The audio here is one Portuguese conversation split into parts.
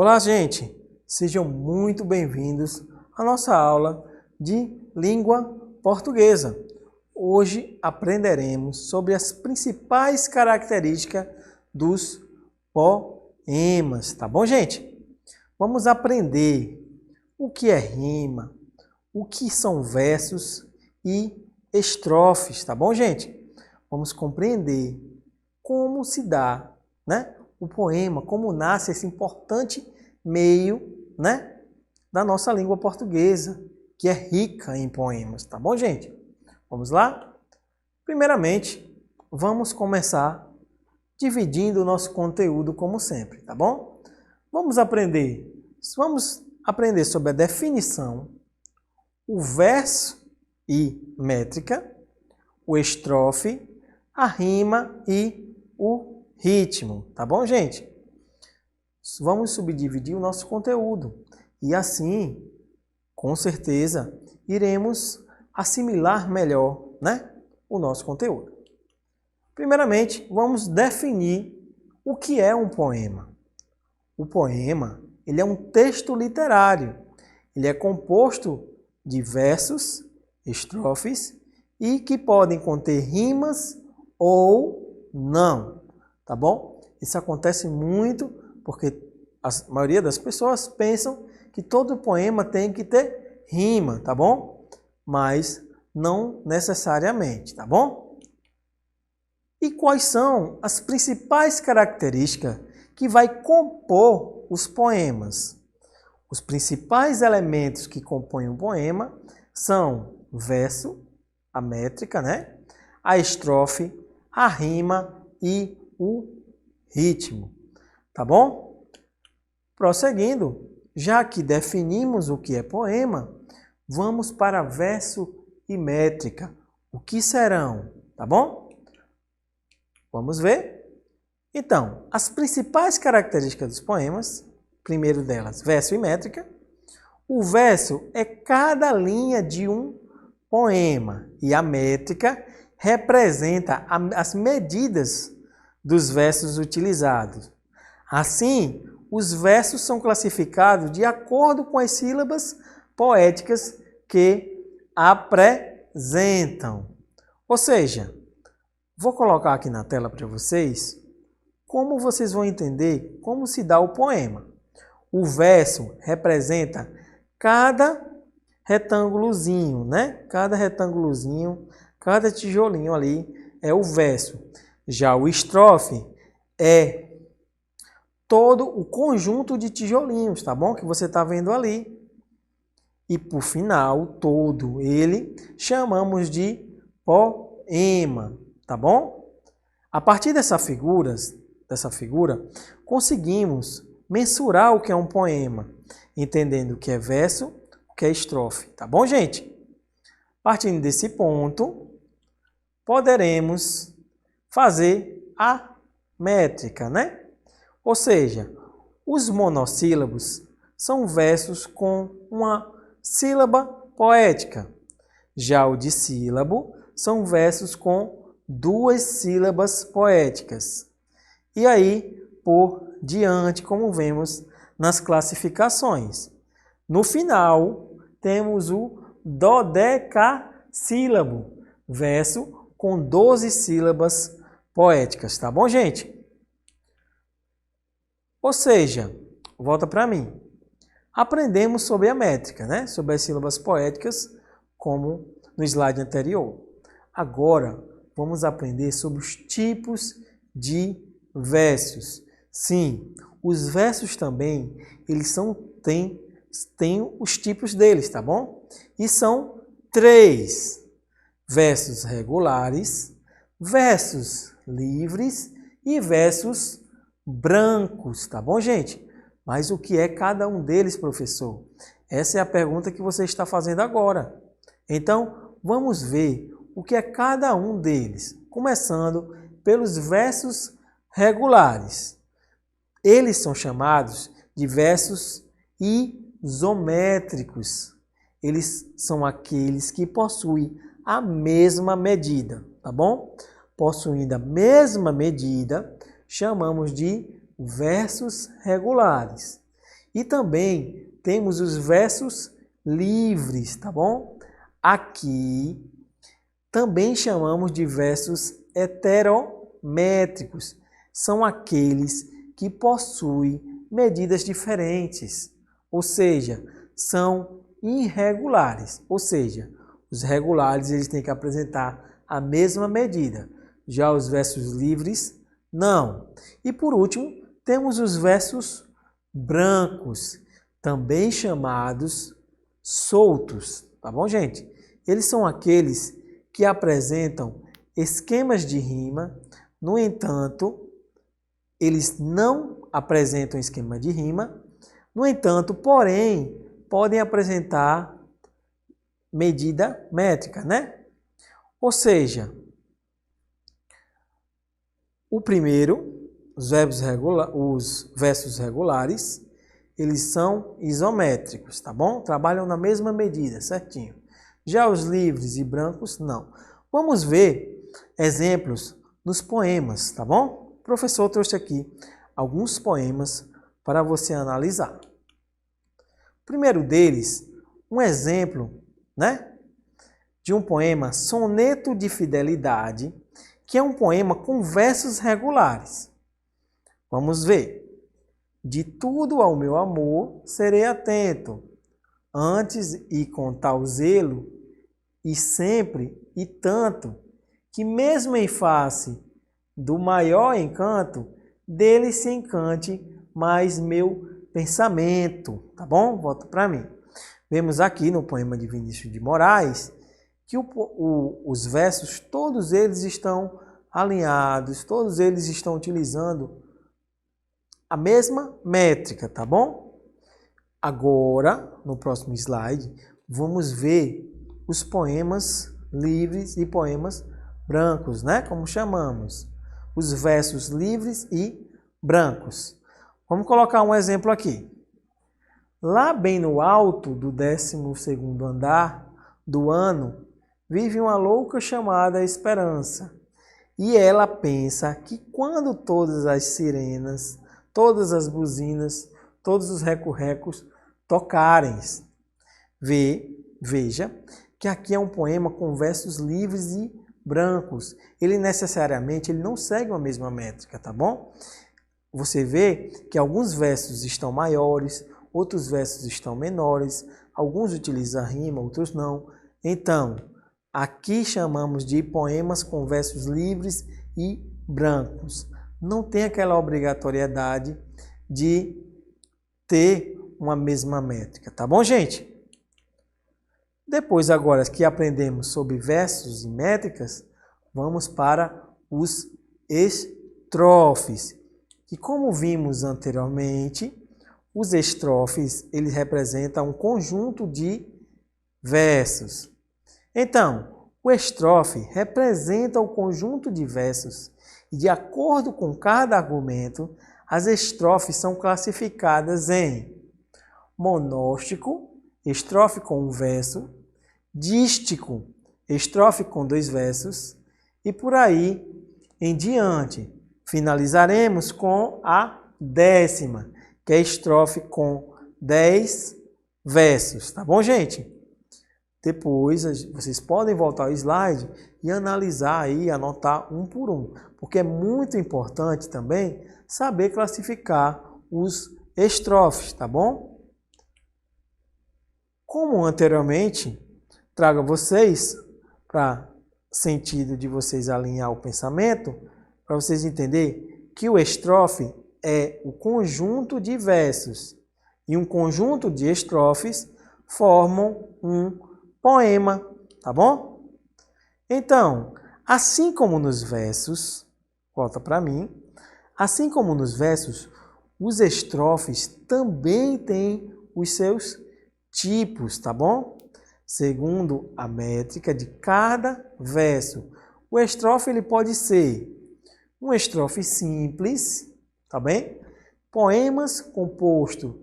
Olá, gente! Sejam muito bem-vindos à nossa aula de língua portuguesa. Hoje aprenderemos sobre as principais características dos poemas, tá bom, gente? Vamos aprender o que é rima, o que são versos e estrofes, tá bom, gente? Vamos compreender como se dá, né, o poema, como nasce esse importante meio, né, da nossa língua portuguesa, que é rica em poemas, tá bom, gente? Vamos lá? Primeiramente, vamos começar dividindo o nosso conteúdo como sempre, tá bom? Vamos aprender sobre a definição, o verso e métrica, o estrofe, a rima e o ritmo, tá bom, gente? Vamos subdividir o nosso conteúdo e assim, com certeza, iremos assimilar melhor, né, o nosso conteúdo. Primeiramente, vamos definir o que é um poema. O poema, ele é um texto literário. Ele é composto de versos, estrofes e que podem conter rimas ou não, tá bom? Isso acontece muito porque a maioria das pessoas pensam que todo poema tem que ter rima, tá bom? Mas não necessariamente, tá bom? E quais são as principais características que vai compor os poemas? Os principais elementos que compõem um poema são o verso, a métrica, né? A estrofe, a rima e o ritmo, tá bom? Prosseguindo, já que definimos o que é poema, vamos para verso e métrica. O que serão, tá bom? Vamos ver? Então, as principais características dos poemas, primeiro delas, verso e métrica. O verso é cada linha de um poema e a métrica representa as medidas dos versos utilizados. Assim, os versos são classificados de acordo com as sílabas poéticas que apresentam. Ou seja, vou colocar aqui na tela para vocês como vocês vão entender como se dá o poema. O verso representa cada retângulozinho, né? Cada retângulozinho, cada tijolinho ali é o verso. Já o estrofe é todo o conjunto de tijolinhos, tá bom? Que você está vendo ali. E por final, todo ele chamamos de poema, tá bom? A partir dessa figura, conseguimos mensurar o que é um poema, entendendo o que é verso, o que é estrofe, tá bom, gente? Partindo desse ponto, poderemos fazer a métrica, né? Ou seja, os monossílabos são versos com uma sílaba poética. Já o dissílabo são versos com duas sílabas poéticas. E aí, por diante, como vemos nas classificações. No final, temos o dodecassílabo, verso com 12 sílabas poéticas, tá bom, gente? Ou seja, volta para mim. Aprendemos sobre a métrica, né? Sobre as sílabas poéticas, como no slide anterior. Agora, vamos aprender sobre os tipos de versos. Sim, os versos também, eles têm os tipos deles, tá bom? E são 3. Versos regulares, versos livres e versos brancos, tá bom, gente? Mas o que é cada um deles, professor? Essa é a pergunta que você está fazendo agora. Então, vamos ver o que é cada um deles, começando pelos versos regulares. Eles são chamados de versos isométricos. Eles são aqueles que possuem a mesma medida, tá bom? Possuindo a mesma medida, chamamos de versos regulares. E também temos os versos livres, tá bom? Aqui também chamamos de versos heterométricos. São aqueles que possuem medidas diferentes, ou seja, são irregulares, ou seja, os regulares eles têm que apresentar a mesma medida. Já os versos livres, não. E por último, temos os versos brancos, também chamados soltos, tá bom, gente? Eles são aqueles que apresentam esquemas de rima, no entanto, eles não apresentam esquema de rima, no entanto, porém, podem apresentar medida métrica, né? Ou seja, o primeiro, os versos regulares, eles são isométricos, tá bom? Trabalham na mesma medida, certinho. Já os livres e brancos, não. Vamos ver exemplos nos poemas, tá bom? O professor trouxe aqui alguns poemas para você analisar. O primeiro deles, um exemplo, né, de um poema Soneto de Fidelidade, que é um poema com versos regulares. Vamos ver. De tudo ao meu amor serei atento, antes e com tal zelo, e sempre e tanto, que mesmo em face do maior encanto, dele se encante mais meu pensamento, tá bom? Volta para mim. Vemos aqui no poema de Vinícius de Moraes que os versos, todos eles estão alinhados, todos eles estão utilizando a mesma métrica, tá bom? Agora, no próximo slide, vamos ver os poemas livres e poemas brancos, né? Como chamamos. Os versos livres e brancos. Vamos colocar um exemplo aqui. Lá bem no alto do 12º andar do ano, vive uma louca chamada Esperança. E ela pensa que quando todas as sirenas, todas as buzinas, todos os recorrecos tocarem. Veja que aqui é um poema com versos livres e brancos. Ele necessariamente não segue a mesma métrica, tá bom? Você vê que alguns versos estão maiores, outros versos estão menores, alguns utilizam rima, outros não. Então, aqui chamamos de poemas com versos livres e brancos. Não tem aquela obrigatoriedade de ter uma mesma métrica, tá bom, gente? Depois, agora que aprendemos sobre versos e métricas, vamos para os estrofes. E como vimos anteriormente, os estrofes, eles representam um conjunto de versos. Então, o estrofe representa o conjunto de versos e, de acordo com cada argumento, as estrofes são classificadas em monóstico, estrofe com um verso, dístico, estrofe com 2 versos e por aí em diante. Finalizaremos com a 10ª, que é a estrofe com 10 versos, tá bom, gente? Depois vocês podem voltar ao slide e analisar aí, anotar um por um, porque é muito importante também saber classificar os estrofes, tá bom? Como anteriormente, trago a vocês, para sentido de vocês alinhar o pensamento, para vocês entenderem que o estrofe é o conjunto de versos e um conjunto de estrofes formam um poema, tá bom? Então, assim como nos versos, volta para mim, assim como nos versos, os estrofes também têm os seus tipos, tá bom? Segundo a métrica de cada verso. O estrofe ele pode ser um estrofe simples, tá bem? Poemas composto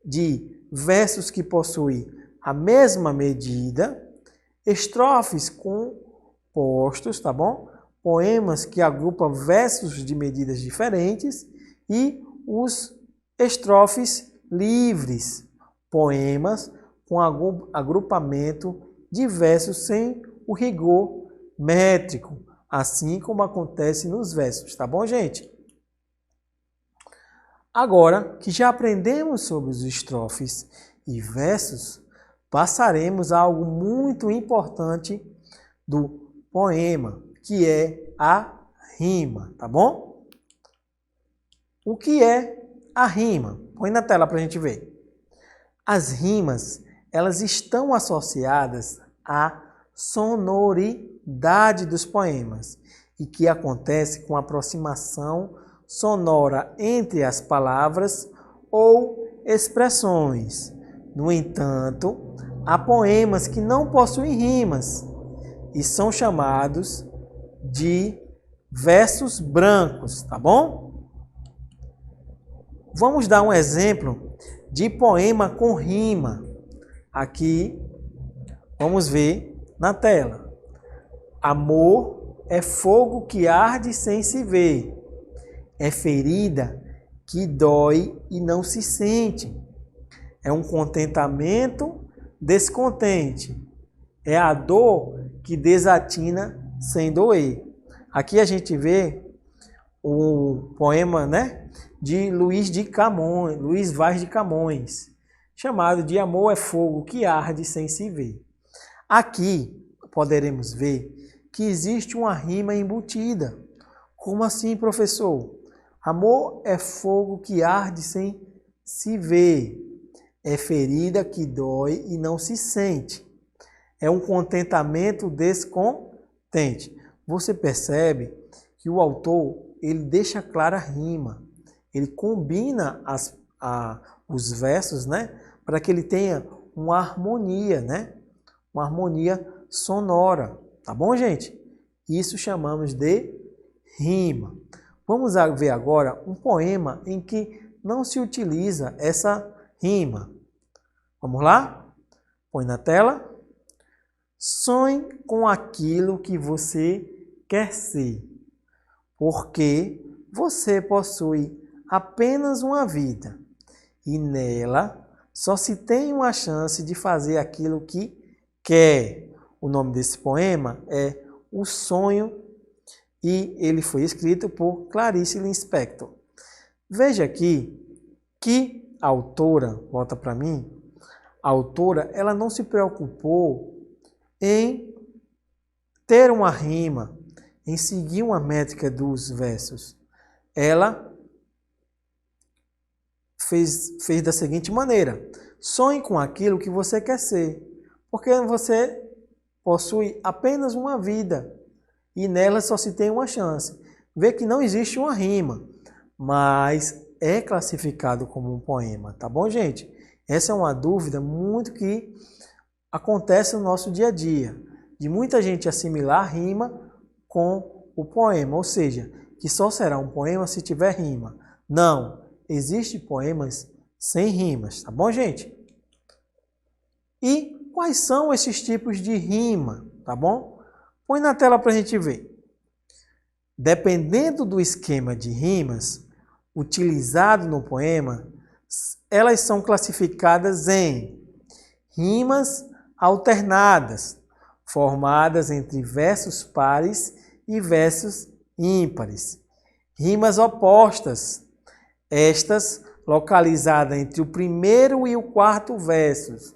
de versos que possuem a mesma medida, estrofes compostos, tá bom? Poemas que agrupam versos de medidas diferentes e os estrofes livres, poemas com agrupamento de versos sem o rigor métrico, assim como acontece nos versos, tá bom, gente? Agora que já aprendemos sobre os estrofes e versos, passaremos a algo muito importante do poema, que é a rima, tá bom? O que é a rima? Põe na tela para a gente ver. As rimas, elas estão associadas à sonoridade dos poemas e que acontece com a aproximação sonora entre as palavras ou expressões. No entanto, há poemas que não possuem rimas e são chamados de versos brancos, tá bom? Vamos dar um exemplo de poema com rima. Aqui, vamos ver na tela. Amor é fogo que arde sem se ver. É ferida que dói e não se sente. É um contentamento descontente. É a dor que desatina sem doer. Aqui a gente vê o poema, né, de Luís Vaz de Camões, chamado de Amor é fogo que arde sem se ver. Aqui poderemos ver que existe uma rima embutida. Como assim, professor? Amor é fogo que arde sem se ver. É ferida que dói e não se sente. É um contentamento descontente. Você percebe que o autor ele deixa clara a rima. Ele combina os versos, né, para que ele tenha uma harmonia, né? Uma harmonia sonora. Tá bom, gente? Isso chamamos de rima. Vamos ver agora um poema em que não se utiliza essa rima. Vamos lá? Põe na tela. Sonhe com aquilo que você quer ser, porque você possui apenas uma vida e nela só se tem uma chance de fazer aquilo que quer. O nome desse poema é O Sonho e ele foi escrito por Clarice Lispector. Veja aqui que a autora, volta para mim, a autora ela não se preocupou em ter uma rima, em seguir uma métrica dos versos. Ela fez da seguinte maneira: sonhe com aquilo que você quer ser, porque você possui apenas uma vida e nela só se tem uma chance. Vê que não existe uma rima, mas é classificado como um poema, tá bom, gente? Essa é uma dúvida muito que acontece no nosso dia a dia, de muita gente assimilar a rima com o poema, ou seja, que só será um poema se tiver rima. Não, existem poemas sem rimas, tá bom, gente? E quais são esses tipos de rima, tá bom? Põe na tela para a gente ver. Dependendo do esquema de rimas utilizado no poema, elas são classificadas em rimas alternadas, formadas entre versos pares e versos ímpares. Rimas opostas, estas localizadas entre o primeiro e o quarto versos,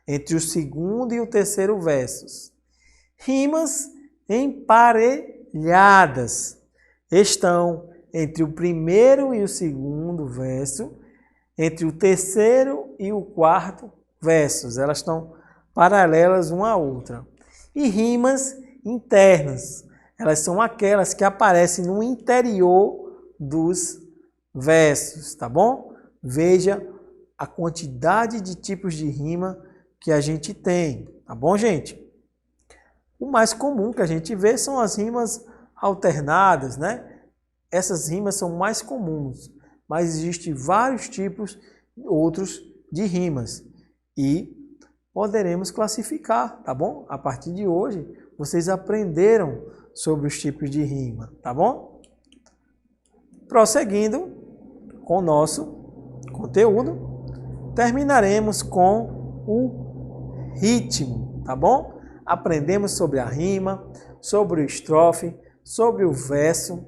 entre o segundo e o terceiro versos. Rimas emparelhadas, estão entre o primeiro e o segundo verso, entre o terceiro e o quarto versos. Elas estão paralelas uma à outra. E rimas internas. Elas são aquelas que aparecem no interior dos versos, tá bom? Veja a quantidade de tipos de rima que a gente tem, tá bom, gente? O mais comum que a gente vê são as rimas alternadas, né? Essas rimas são mais comuns, mas existem vários tipos outros de rimas e poderemos classificar, tá bom? A partir de hoje, vocês aprenderam sobre os tipos de rima, tá bom? Prosseguindo com o nosso conteúdo, terminaremos com o ritmo, tá bom? Aprendemos sobre a rima, sobre o estrofe, sobre o verso,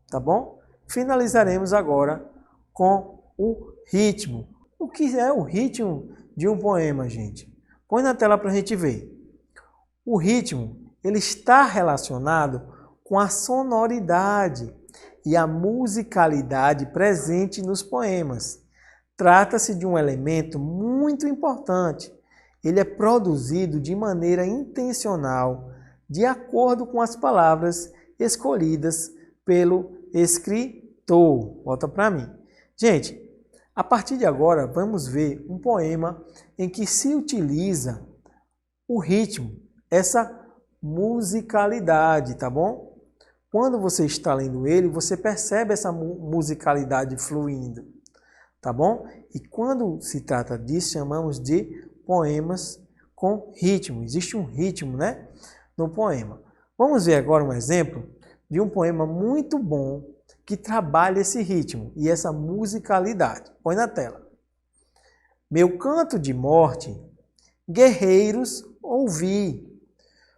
tá bom? Finalizaremos agora com o ritmo. O que é o ritmo de um poema, gente? Põe na tela para a gente ver. O ritmo, ele está relacionado com a sonoridade e a musicalidade presente nos poemas. Trata-se de um elemento muito importante. Ele é produzido de maneira intencional, de acordo com as palavras escolhidas pelo escritor. Volta para mim. Gente, a partir de agora vamos ver um poema em que se utiliza o ritmo, essa musicalidade, tá bom? Quando você está lendo ele, você percebe essa musicalidade fluindo, tá bom? E quando se trata disso, chamamos de poemas com ritmo. Existe um ritmo, né, no poema. Vamos ver agora um exemplo de um poema muito bom que trabalha esse ritmo e essa musicalidade. Põe na tela. Meu canto de morte, guerreiros, ouvi.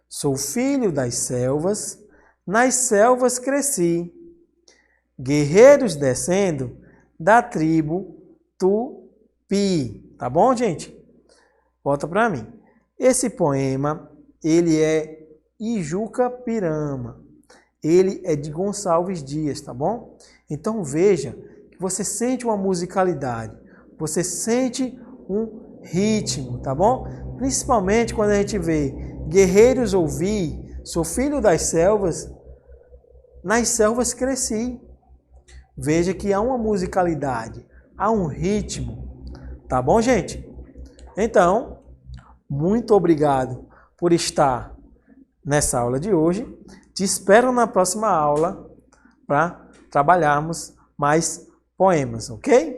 Sou filho das selvas, nas selvas cresci. Guerreiros descendo da tribo Tupi. Tá bom, gente? Volta para mim. Esse poema, ele é Ijuca Pirama. Ele é de Gonçalves Dias, tá bom? Então veja que você sente uma musicalidade, você sente um ritmo, tá bom? Principalmente quando a gente vê guerreiros ouvi, sou filho das selvas, nas selvas cresci. Veja que há uma musicalidade, há um ritmo, tá bom, gente? Então, muito obrigado por estar nessa aula de hoje. Te espero na próxima aula para trabalharmos mais poemas, ok?